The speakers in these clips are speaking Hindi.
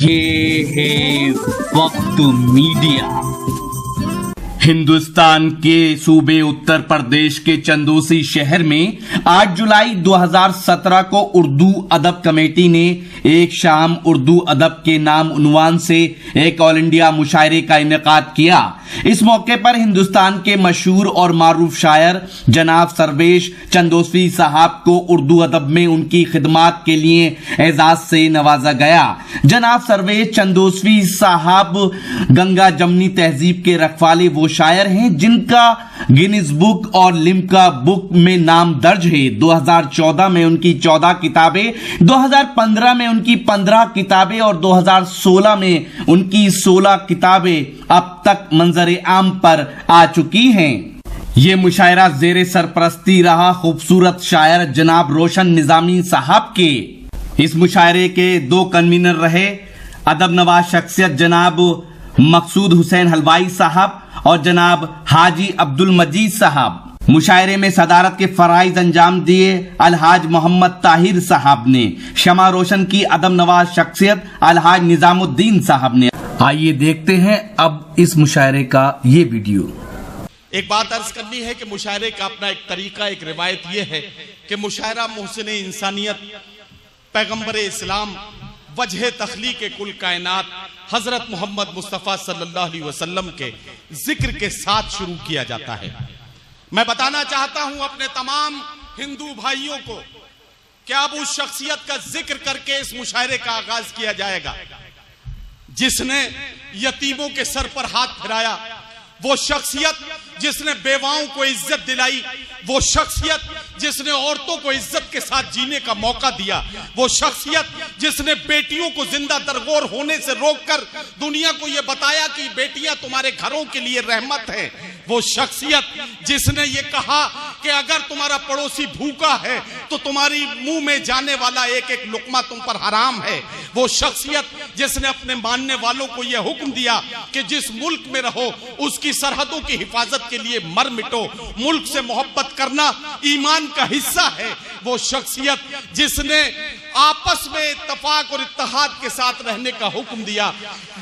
ये है वक्त मीडिया। हिंदुस्तान के सूबे उत्तर प्रदेश के चंदौसी शहर में 8 जुलाई 2017 को उर्दू अदब कमेटी ने एक शाम उर्दू अदब के नाम उन्वान से एक ऑल इंडिया मुशायरे का इनेकाद किया। इस मौके पर हिंदुस्तान के मशहूर और मारूफ शायर जनाब सर्वेश चंदौसी साहब को उर्दू अदब में उनकी खिदमात के लिए एजाज से नवाजा गया। जनाब सर्वेश चंदौसी साहब गंगा जमनी तहजीब के रखवाले वो शायर हैं जिनका गिनीज बुक और लिम्का बुक में नाम दर्ज है। 2014 में उनकी 14 किताबें, 2015 में उनकी 15 किताबें और 2016 में उनकी 16 किताबें अब तक मंजर आम पर आ चुकी हैं। ये मुशायरा जेरे सरपरस्ती रहा खूबसूरत शायर जनाब रोशन निजामी साहब के। इस मुशायरे के 2 कन्वीनर रहे अदब नवाज शख्सियत जनाब मकसूद हुसैन हलवाई साहब और जनाब हाजी अब्दुल मजीद साहब। मुशायरे में सदारत के फराइज अंजाम दिए अलहाज मोहम्मद ताहिर साहब ने। शमा रोशन की अदब नवाज शख्सियत अलहाज निजामुद्दीन साहब ने। आइए देखते हैं अब इस मुशायरे का ये वीडियो। एक बात अर्ज करनी है कि मुशायरे का अपना एक तरीका, एक रिवायत यह है कि मुशायरा मोहसिन इंसानियत पैगंबर इस्लाम वजह तख्लीक कुल कायनात हजरत मोहम्मद मुस्तफ़ा सल्लल्लाहु अलैहि वसल्लम के जिक्र के साथ शुरू किया जाता है। मैं बताना चाहता हूं अपने तमाम हिंदू भाइयों को कि अब उस शख्सियत का जिक्र करके इस मुशायरे का आगाज किया जाएगा जिसने यतीमों के सर पर हाथ फिराया, वो शख्सियत जिसने बेवाओं को इज्जत दिलाई, वो शख्सियत जिसने औरतों को इज्जत के साथ जीने का मौका दिया, वो शख्सियत जिसने बेटियों को जिंदा दरगोर होने से रोककर दुनिया को यह बताया कि बेटियां तुम्हारे घरों के लिए रहमत हैं, वो शख्सियत जिसने ये कहा कि अगर तुम्हारा पड़ोसी भूखा है तो तुम्हारी मुंह में जाने वाला एक एक लुकमा तुम पर हराम है, वो शख्सियत जिसने अपने मानने वालों को यह हुक्म दिया कि जिस मुल्क में रहो उसकी सरहदों की हिफाजत के लिए मर मिटो, मुल्क से मोहब्बत करना ईमान का हिस्सा है, वो शख्सियत जिसने आपस में इत्तफाक और इत्तेहाद के साथ रहने का हुक्म दिया,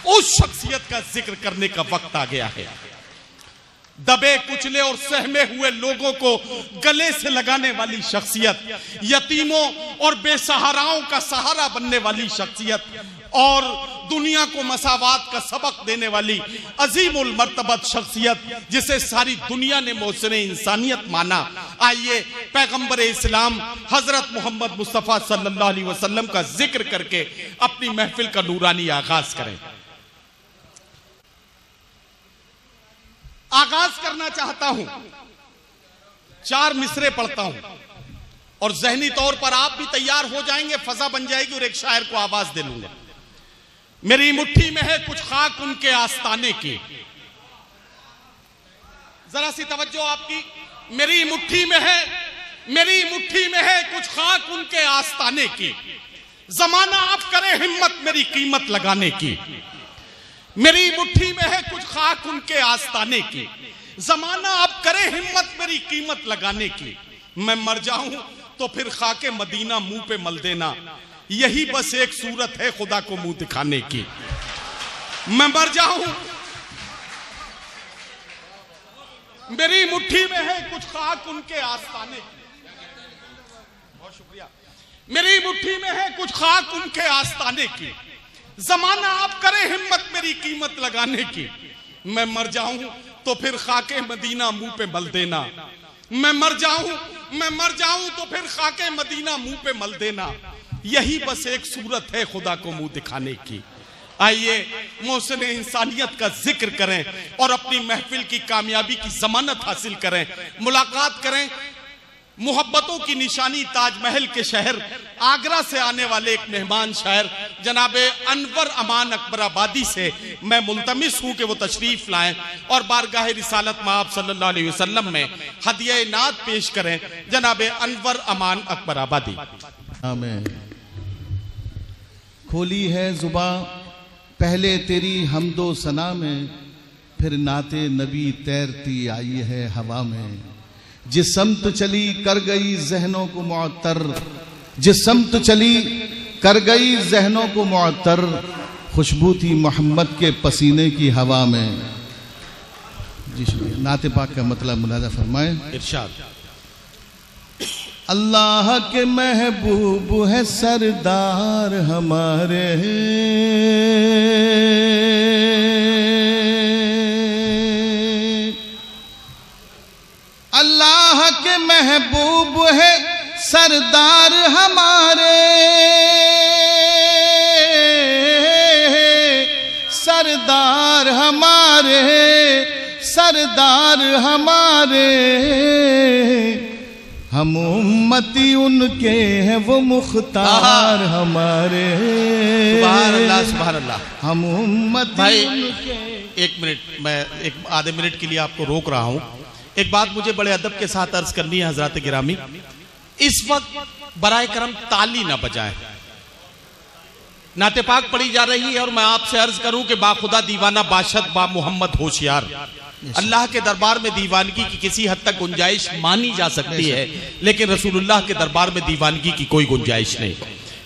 उस शख्सियत का जिक्र करने का वक्त आ गया है। दबे कुचले और सहमे हुए लोगों को गले से लगाने वाली शख्सियत, यतीमों और बेसहाराओं का सहारा बनने वाली शख्सियत और दुनिया को मसावात का सबक देने वाली अजीमुल मर्तबत शख्सियत जिसे सारी दुनिया ने मोहसिन इंसानियत माना। आइए पैगंबर इस्लाम हजरत मोहम्मद मुस्तफ़ा सल्लल्लाहु अलैहि वसल्लम का जिक्र करके अपनी महफिल का नूरानी आगाज करें। आगाज करना चाहता हूं, 4 मिसरे पढ़ता हूं और जहनी तौर पर आप भी तैयार हो जाएंगे, फजा बन जाएगी और एक शायर को आवाज दे लूंगा। मेरी मुट्ठी में है कुछ खाक उनके आस्ताने की, जरा सी तवज्जो आपकी। मेरी मुट्ठी में है कुछ खाक उनके आस्ताने की, जमाना आप करे हिम्मत मेरी कीमत लगाने की। मेरी मुट्ठी में है कुछ खाक उनके आस्ताने की, जमाना आप करे हिम्मत मेरी कीमत लगाने की। मैं मर जाऊं तो फिर खाके मदीना मुंह पे मल देना, यही बस एक सूरत है खुदा को मुंह दिखाने की। मैं मर जाऊं, मेरी मुट्ठी में है कुछ खाक उनके आस्ताने की। बहुत शुक्रिया। मेरी मुट्ठी में है कुछ खाक उनके आस्ताने की, जमाना आप करे हिम्मत मेरी कीमत लगाने की। मैं मर जाऊं तो फिर खाके मदीना मुंह पे मल देना। मैं मर जाऊं तो फिर खाके मदीना मुंह पे मल देना, यही बस एक सूरत है खुदा को मुंह दिखाने की। आइए मोहसिन इंसानियत का जिक्र करें और अपनी महफिल की कामयाबी की जमानत हासिल करें। मुलाकात करें मोहब्बतों की निशानी ताजमहल के शहर आगरा से आने वाले एक मेहमान शायर जनाबे अनवर अमान अकबराबादी से मैं मुल्तमिस हूं कि वो तशरीफ लाएं और बारगाह रिसालत माब सल्लल्लाहु अलैहि वसल्लम में हदिया नात पेश करें। जनाबे अनवर अमान अकबराबादी। खोली है जुबां पहले तेरी हमदो सना में, फिर नाते नबी तैरती आई है हवा में। जिस समत चली कर गई जहनों को मुअत्तर, जिस समत चली कर गई जहनों को मुअत्तर, खुशबू थी मोहम्मद के पसीने की हवा में। जी शुक्रिया। नाते पाक का मतलब मुलाजा फरमाए। इरशाद। अल्लाह के महबूब है सरदार हमारे, अल्लाह के महबूब है सरदार हमारे, सरदार हमारे, सरदार हमारे। हम उम्मती उनके हैं वो मुख्तार हमारे। सुभान अल्लाह, सुभान अल्लाह। हम उम्मती भाई उनके। एक मिनट, मैं एक आधे मिनट के लिए आपको रोक रहा हूं। एक बात मुझे बड़े अदब के साथ अर्ज करनी है हजरत गिरामी, इस वक्त बराए करम ताली ना बजाएं। नाते पाक पढ़ी जा रही है और मैं आपसे अर्ज करूं कि बाखुदा दीवाना बाशद बा मोहम्मद होशियार। अल्लाह के दरबार में दीवानगी की किसी हद तक गुंजाइश मानी जा सकती है, लेकिन रसूलुल्लाह के दरबार में दीवानगी की कोई गुंजाइश नहीं।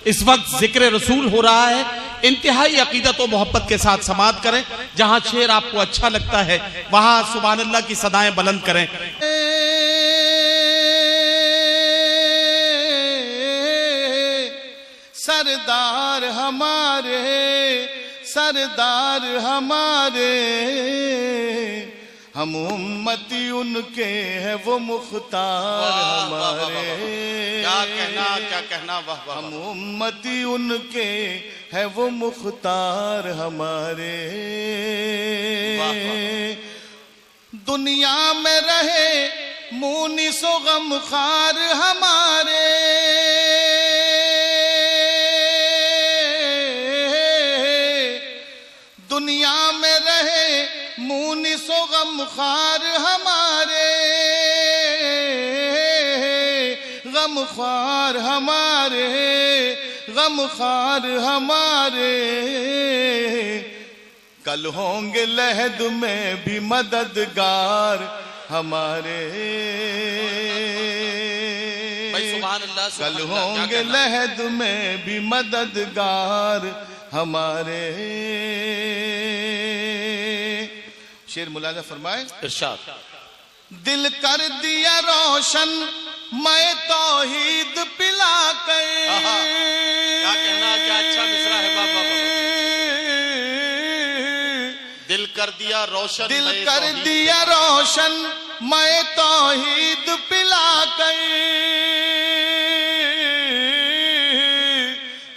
इस वक्त जिक्र रसूल हो रहा है, इंतहाई अकीदत और मोहब्बत के साथ समाअत करें। जहां शेर आपको अच्छा लगता है वहां सुभान अल्लाह की सदाएं बुलंद करें। सरदार हमारे, सरदार हमारे। हम उम्मती उनके हैं वो मुख्तार हमारे। क्या कहना, क्या कहना, वाह वाह। हम उम्मती उनके हैं वो मुख्तार हमारे। दुनिया में रहे मुनीसो गमखार हमारे, दुनिया में रहे मुनीसो गमखार हमारे, गमखार हमारे, गमखार हमारे। कल होंगे लहद में भी मददगार हमारे, सुभान अल्लाह, सुभान कल अल्लाह, होंगे क्या कहना। लहद में भी मददगार हमारे। शेर मुलाजा फरमाए। इरशाद। दिल कर दिया रोशन मैं तौहीद पिला कर। क्या कहना, क्या अच्छा मिसरा है, वाह वाह वाह। दिल कर दिया रोशन, दिल कर दिया रोशन मैं तौहीद पिला कर,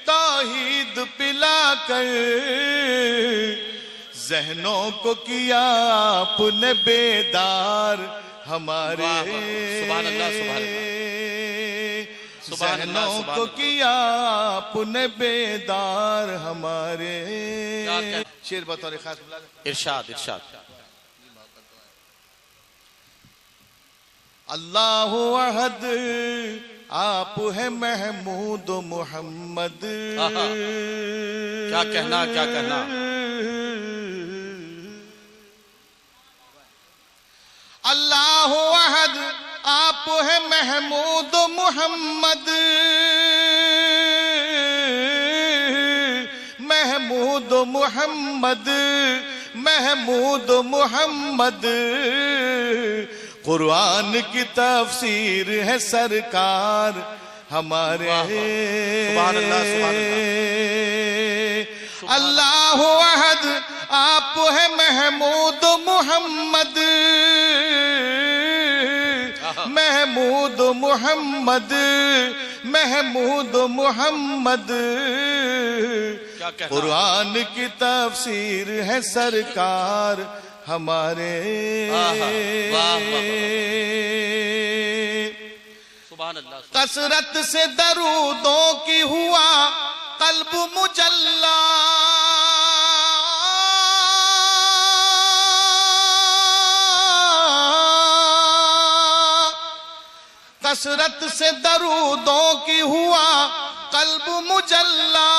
तौहीद पिला कर। जहनों को किया आपने बेदार हमारे। सुभान अल्लाह, सुभान अल्लाह, जहनों को किया आपने बेदार हमारे। शेर बतौर खास मुलाज़ा। इरशाद, इरशाद। अल्लाह अहद आप है महमूद मोहम्मद। क्या कहना, क्या कहना। अल्लाह अहद आप है महमूद मोहम्मद, महमूद मोहम्मद, महमूद मोहम्मद। कुरान की तफसीर है सरकार हमारे। सुभान अल्लाह, सुभान अल्लाह। अल्लाह अहद आप है महमूद मोहम्मद, महमूद मोहम्मद, महमूद मोहम्मद। कुरान की तफसीर है सरकार हमारे। सुभान अल्लाह। कसरत से दरूदों की हुआ कल्ब मुजल्ला, कसरत से दरूदों की हुआ कल्ब मुजल्ला,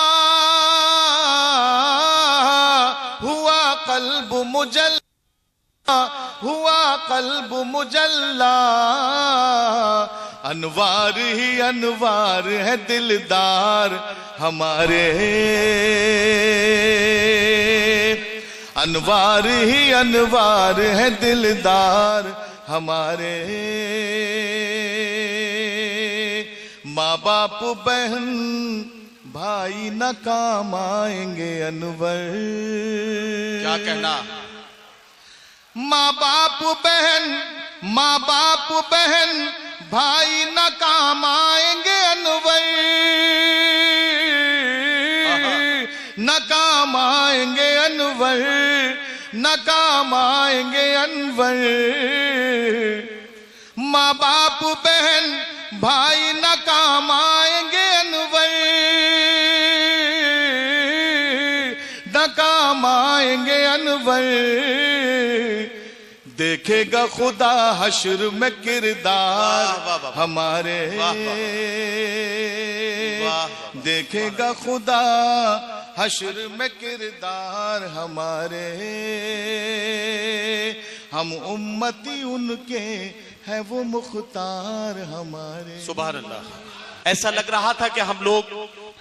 हुआ कल्ब मुजल्ला, हुआ कल्ब मुजल्ला। अनवार ही अनवार है दिलदार हमारे। अनवार ही अनवार है दिलदार हमारे। माँ बाप बहन भाई न काम आएंगे अनवर। क्या कहना? माँ बाप बहन भाई न काम आएंगे अनवर। न काम आएंगे अनवर, न काम आएंगे अनवर। माँ बाप बहन भाई न काम आएंगे अनवर, न काम आएंगे अनवर। देखेगा खुदा हश्र में किरदार हमारे। देखेगा खुदा हश्र में किरदार हमारे। हम उम्मती उनके है वो मुख्तार हमारे। सुभान अल्लाह। ऐसा लग रहा था कि हम लोग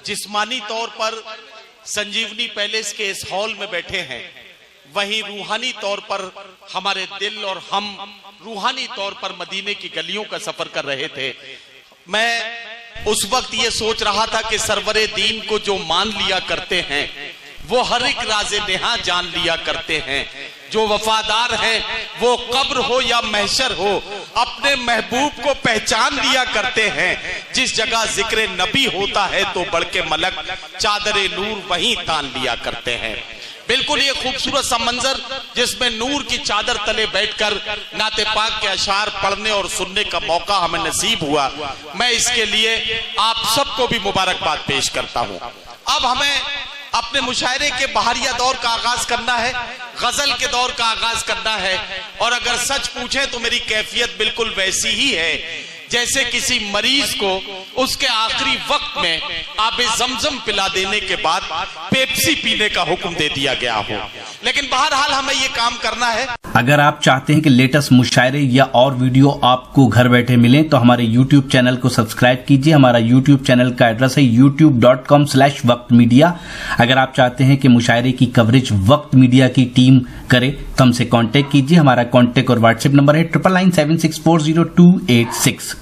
जिस्मानी तौर पर संजीवनी पैलेस के इस हॉल में बैठे हैं, वहीं रूहानी तौर पर हमारे दिल और हम रूहानी तौर पर मदीने की गलियों का सफर कर रहे थे। मैं उस वक्त ये सोच रहा था कि सरवरे दीन को जो मान लिया करते हैं वो हर एक राज़े नेहा जान लिया करते हैं। जो वफादार हैं वो कब्र हो या महशर हो अपने महबूब को पहचान लिया करते हैं। जिस जगह जिक्र नबी होता है तो बढ़ के मलक चादरे नूर वहीं तान लिया करते हैं। बिल्कुल ये खूबसूरत सा मंजर जिसमें नूर की चादर तले बैठकर नाते पाक के अशार पढ़ने और सुनने का मौका हमें नसीब हुआ, मैं इसके लिए आप सबको भी मुबारकबाद पेश करता हूं। अब हमें अपने मुशायरे के बहारिया दौर का आगाज करना है, गजल के दौर का आगाज करना है। और अगर सच पूछे तो मेरी कैफियत बिल्कुल वैसी ही है जैसे किसी मरीज को उसके आखिरी वक्त में आबे जमजम पिला देने के बाद पेप्सी पीने का हुक्म दे दिया गया हो। लेकिन बहरहाल हमें ये काम करना है। अगर आप चाहते हैं कि लेटेस्ट मुशायरे या और वीडियो आपको घर बैठे मिलें तो हमारे YouTube चैनल को सब्सक्राइब कीजिए। हमारा YouTube चैनल का एड्रेस है youtube.com/वक्त मीडिया। अगर आप चाहते हैं कि मुशायरे की कवरेज वक्त मीडिया की टीम करे तो हमसे कांटेक्ट कीजिए। हमारा कांटेक्ट और व्हाट्सएप नंबर है 9997640286।